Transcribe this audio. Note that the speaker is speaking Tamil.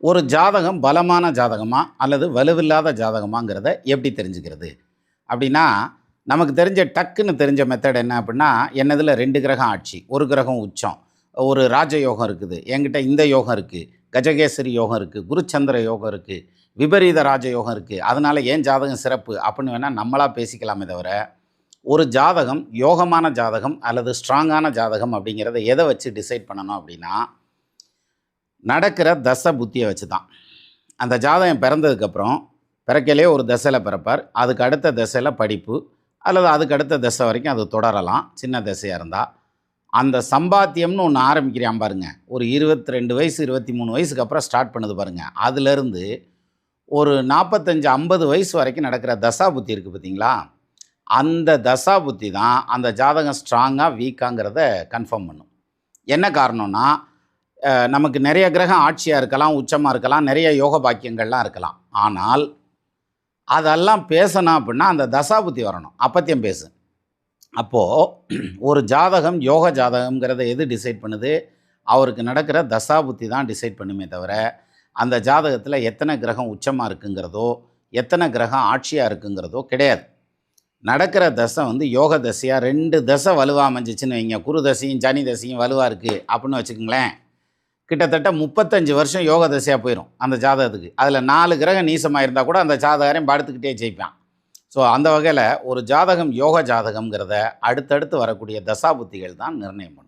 ஒரு ஜாதகம் பலமான ஜாதகமா அல்லது வலுவில்லாத ஜாதகமாங்கிறத எப்படி தெரிஞ்சுக்கிறது அப்படின்னா, நமக்கு தெரிஞ்ச டக்குன்னு தெரிஞ்ச மெத்தட் என்ன அப்படின்னா, என்னதில் 2 கிரகம் ஆட்சி, ஒரு கிரகம் உச்சம், ஒரு ராஜயோகம் இருக்குது, என்கிட்ட இந்த யோகம் இருக்குது, கஜகேசரி யோகம் இருக்குது, குருச்சந்திர யோகம் இருக்குது, விபரீத ராஜயோகம் இருக்குது, அதனால் ஏன் ஜாதகம் சிறப்பு அப்படின்னு வேணால் நம்மளாக பேசிக்கலாமே தவிர, ஒரு ஜாதகம் யோகமான ஜாதகம் அல்லது ஸ்ட்ராங்கான ஜாதகம் அப்படிங்கிறத எதை வச்சு டிசைட் பண்ணணும் அப்படின்னா, நடக்கிற தசை புத்தியை வச்சு தான். அந்த ஜாதகம் பிறந்ததுக்கப்புறம் பிறக்கையிலே ஒரு தசையில் பிறப்பார், அதுக்கு அடுத்த தசையில் படிப்பு அல்லது அதுக்கு அடுத்த தசை வரைக்கும் அது தொடரலாம் சின்ன தசையாக இருந்தால். அந்த சம்பாத்தியம்னு ஒன்று ஆரம்பிக்கிறான் பாருங்க, ஒரு 22 வயசு 23 வயசுக்கு அப்புறம் ஸ்டார்ட் பண்ணுது பாருங்கள். அதுலேருந்து ஒரு 45-50 வயசு வரைக்கும் நடக்கிற தசா புத்தி இருக்குது பார்த்தீங்களா, அந்த தசா புத்தி தான் அந்த ஜாதகம் ஸ்ட்ராங்காக வீக்காங்கிறத கன்ஃபார்ம் பண்ணும். என்ன காரணம்னா, நமக்கு நிறைய கிரகம் ஆட்சியாக இருக்கலாம், உச்சமாக இருக்கலாம், நிறைய யோக பாக்கியங்கள்லாம் இருக்கலாம். ஆனால் அதெல்லாம் பேசணும் அப்படின்னா அந்த தசாபுத்தி வரணும், அப்பத்தியம் பேசு. அப்போது ஒரு ஜாதகம் யோக ஜாதகங்கிறத எது டிசைட் பண்ணுது, அவருக்கு நடக்கிற தசாபுத்தி தான் டிசைட் பண்ணுமே தவிர, அந்த ஜாதகத்தில் எத்தனை கிரகம் உச்சமாக இருக்குங்கிறதோ எத்தனை கிரகம் ஆட்சியாக இருக்குங்கிறதோ கிடையாது. நடக்கிற தசை யோக தசையாக 2 தசை வலுவாக அமைஞ்சிச்சின்னு வைங்க, குரு தசையும் சனி தசையும் வலுவாக இருக்குது அப்படின்னு வச்சுக்கோங்களேன், கிட்டத்தட்ட 35 வருஷம் யோக தசையாக போயிடும் அந்த ஜாதகத்துக்கு. அதில் 4 கிரகம் நீசமாக இருந்தால் கூட அந்த ஜாதகரையும் படுத்துக்கிட்டே ஜெயிப்பான். ஸோ அந்த வகையில் ஒரு ஜாதகம் யோக ஜாதகங்கிறத அடுத்தடுத்து வரக்கூடிய தசாபுத்திகள் தான் நிர்ணயம் பண்ணும்.